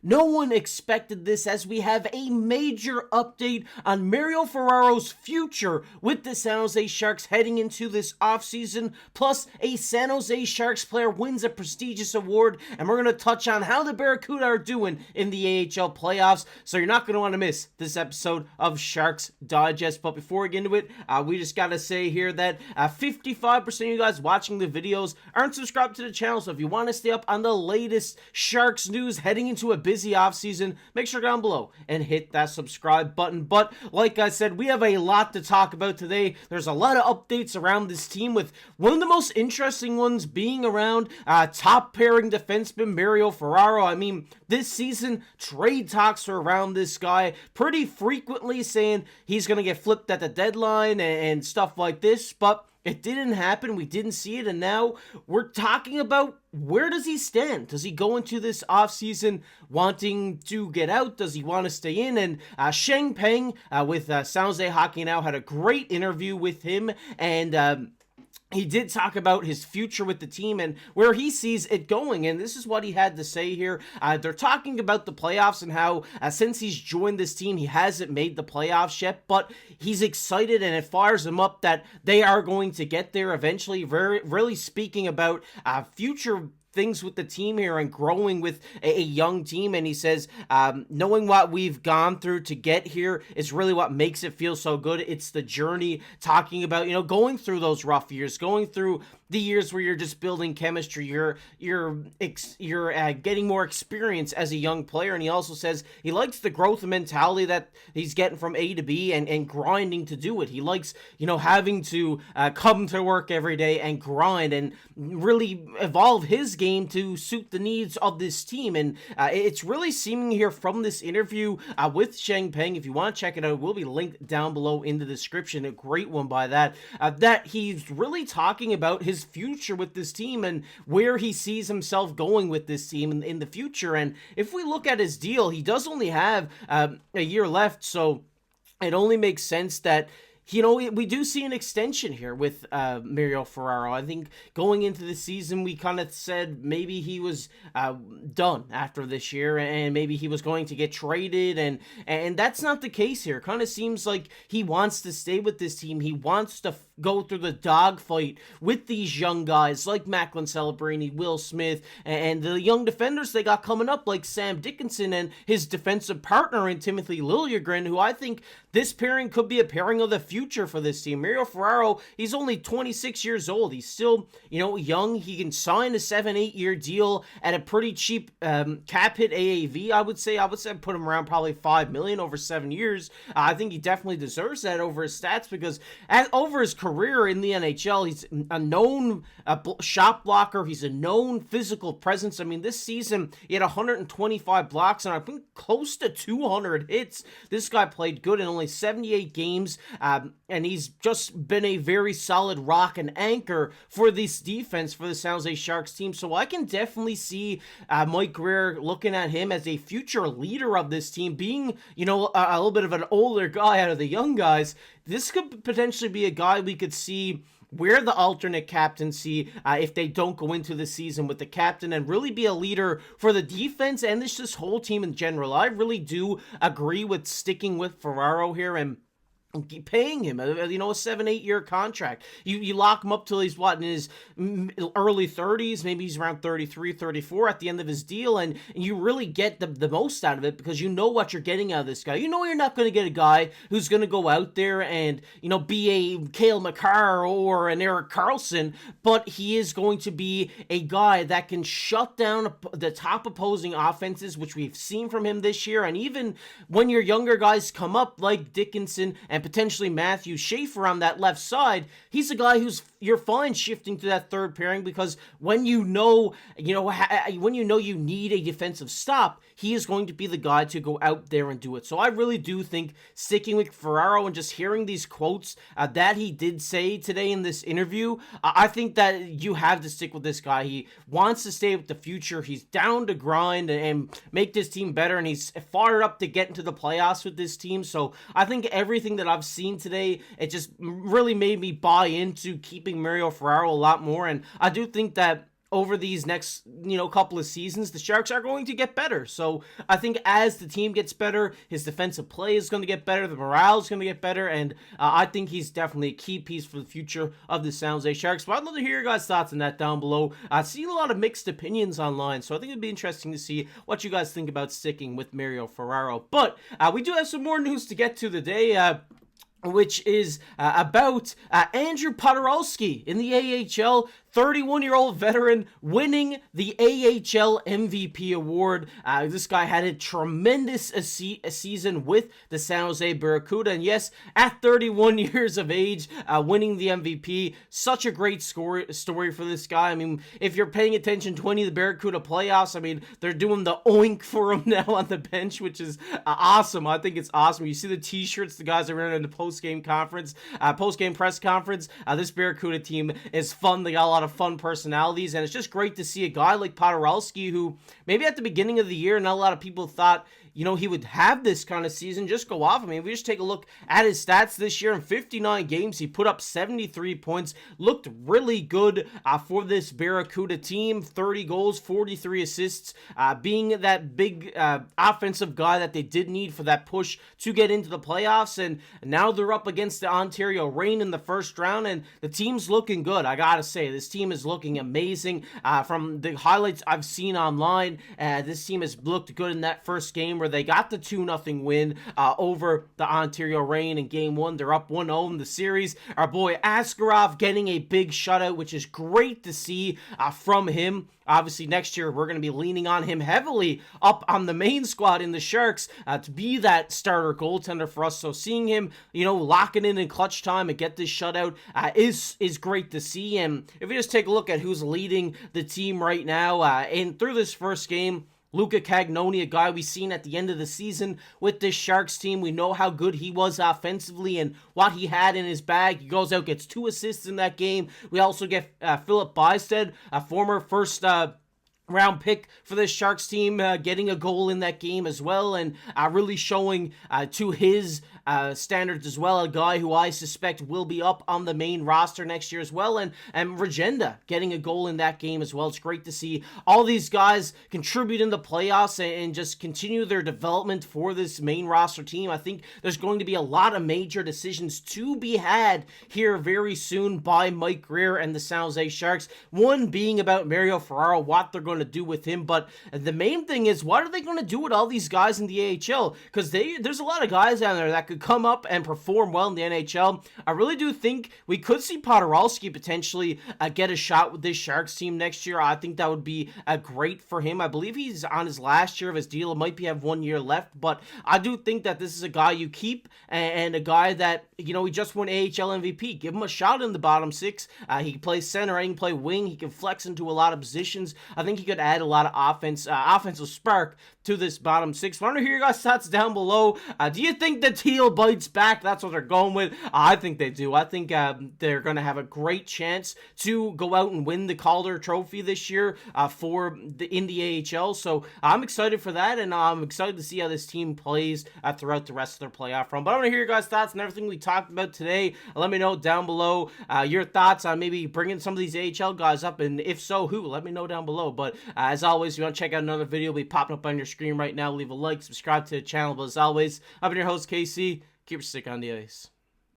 No one expected this, as we have a major update on Mario Ferraro's future with the San Jose Sharks heading into this offseason. Plus, a San Jose Sharks player wins a prestigious award, and we're going to touch on how the Barracuda are doing in the AHL playoffs. So you're not going to want to miss this episode of Sharks Digest. But before we get into it, we just got to say here that 55% of you guys watching the videos aren't subscribed to the channel. So if you want to stay up on the latest Sharks news heading into a busy offseason, make sure down below and hit that subscribe button. But like I said, we have a lot to talk about today. There's a lot of updates around this team, with one of the most interesting ones being around top pairing defenseman Mario Ferraro. I mean, this season, trade talks are around this guy pretty frequently, saying he's going to get flipped at the deadline and stuff like this, but it didn't happen. We didn't see it, and now we're talking about, where does he stand? Does he go into this offseason wanting to get out? Does he want to stay in? And Sheng Peng with San Jose Hockey Now had a great interview with him, and he did talk about his future with the team and where he sees it going, and this is what he had to say here. They're talking about the playoffs and how since he's joined this team, he hasn't made the playoffs yet, but he's excited and it fires him up that they are going to get there eventually. Really speaking about future things with the team here and growing with a young team. And he says, knowing what we've gone through to get here is really what makes it feel so good. It's the journey, talking about, going through those rough years, going through the years where you're just building chemistry, you're getting more experience as a young player. And he also says he likes the growth mentality that he's getting from A to B and grinding to do it. He likes, having to come to work every day and grind and really evolve his game to suit the needs of this team. And it's really seeming here from this interview with Sheng Peng. If you want to check it out, it will be linked down below in the description. A great one by that he's really talking about his future with this team and where he sees himself going with this team in the future. And if we look at his deal, he does only have a year left, so it only makes sense that we do see an extension here with Mario Ferraro. I think going into the season, we kind of said maybe he was done after this year, and maybe he was going to get traded, and that's not the case here. Kind of seems like he wants to stay with this team. He wants to go through the dogfight with these young guys like Macklin Celebrini, Will Smith, and the young defenders they got coming up like Sam Dickinson and his defensive partner in Timothy Liljegren, who I think this pairing could be a pairing of the future for this team. Mario Ferraro, he's only 26 years old. He's still, young. He can sign a 7-8 year deal at a pretty cheap cap hit AAV. I would say put him around probably $5 million over 7 years. I think he definitely deserves that over his stats, because over his career in the NHL, he's a known shot blocker. He's a known physical presence. I mean, this season he had 125 blocks and I think close to 200 hits. This guy played good in only 78 games, and he's just been a very solid rock and anchor for this defense for the San Jose Sharks team. So I can definitely see Mike Grier looking at him as a future leader of this team, being, a little bit of an older guy out of the young guys. This could potentially be a guy we could see wear the alternate captaincy if they don't go into the season with the captain, and really be a leader for the defense and this whole team in general. I really do agree with sticking with Ferraro here and paying him a 7-8 year contract. You lock him up till he's in his early 30s, maybe he's around 33, 34 at the end of his deal, and you really get the most out of it, because you know what you're getting out of this guy. You're not going to get a guy who's going to go out there and be a Cale Makar or an Erik Karlsson, but he is going to be a guy that can shut down the top opposing offenses, which we've seen from him this year. And even when your younger guys come up like Dickinson and potentially Matthew Schaefer on that left side, he's a guy who's you're fine shifting to that third pairing, because when you know you need a defensive stop, he is going to be the guy to go out there and do it. So I really do think sticking with Ferraro and just hearing these quotes that he did say today in this interview, I think that you have to stick with this guy. He wants to stay with the future. He's down to grind and make this team better, and he's fired up to get into the playoffs with this team. So I think everything that I've seen today, it just really made me buy into keeping Mario Ferraro a lot more. And I do think that over these next, couple of seasons, the Sharks are going to get better. So I think as the team gets better, his defensive play is going to get better, the morale is going to get better, and I think he's definitely a key piece for the future of the San Jose Sharks. But I'd love to hear your guys' thoughts on that down below. I've seen a lot of mixed opinions online, so I think it'd be interesting to see what you guys think about sticking with Mario Ferraro. But we do have some more news to get to today, which is about Andrew Podorowski in the AHL. 31-year-old veteran winning the AHL MVP award. This guy had a tremendous season with the San Jose Barracuda. And yes, at 31 years of age, winning the MVP. Such a great story for this guy. I mean, if you're paying attention to any of the Barracuda playoffs, I mean, they're doing the oink for him now on the bench, which is awesome. I think it's awesome. You see the t-shirts the guys are wearing in the post-game press conference. This Barracuda team is fun. They got a lot of fun personalities, and it's just great to see a guy like Podorowski, who maybe at the beginning of the year, not a lot of people thought, he would have this kind of season just go off. I mean, if we just take a look at his stats this year, in 59 games, he put up 73 points, looked really good for this Barracuda team, 30 goals, 43 assists, being that big offensive guy that they did need for that push to get into the playoffs, and now they're up against the Ontario Reign in the first round, and the team's looking good. I gotta say, this team is looking amazing. From the highlights I've seen online, this team has looked good in that first game where they got the 2-0 win over the Ontario Reign in Game 1. They're up 1-0 in the series. Our boy Askarov getting a big shutout, which is great to see from him. Obviously, next year, we're going to be leaning on him heavily up on the main squad in the Sharks to be that starter goaltender for us. So seeing him, locking in clutch time and get this shutout is great to see. And if we just take a look at who's leading the team right now, and through this first game, Luca Cagnoni, a guy we've seen at the end of the season with this Sharks team. We know how good he was offensively and what he had in his bag. He goes out, gets 2 assists in that game. We also get Philip Bysted, a former first round pick for this Sharks team, getting a goal in that game as well, and really showing to his standards as well, a guy who I suspect will be up on the main roster next year as well, and Regenda getting a goal in that game as well. It's great to see all these guys contribute in the playoffs and just continue their development for this main roster team. I think there's going to be a lot of major decisions to be had here very soon by Mike Grier and the San Jose Sharks. One being about Mario Ferraro, what they're going to do with him, but the main thing is, what are they going to do with all these guys in the AHL? Because there's a lot of guys down there that could come up and perform well in the NHL. I really do think we could see Podorowski potentially get a shot with this Sharks team next year. I think that would be great for him. I believe he's on his last year of his deal. It might have 1 year left, but I do think that this is a guy you keep, and a guy that, he just won AHL MVP. Give him a shot in the bottom 6. He can play center, he can play wing, he can flex into a lot of positions. I think he could add a lot of offensive spark to this bottom 6. I want to hear your guys' thoughts down below. Do you think the Teal bites back? That's what they're going with. I think they do. I think they're going to have a great chance to go out and win the Calder Trophy this year in the AHL. So I'm excited for that, and I'm excited to see how this team plays throughout the rest of their playoff run. But I want to hear your guys' thoughts on everything we talked about today. Let me know down below your thoughts on maybe bringing some of these AHL guys up, and if so, who? Let me know down below. But as always, if you want to check out another video, it'll be popping up on your screen right now. Leave a like, subscribe to the channel. But as always, I've been your host, KC. Keep your stick on the ice.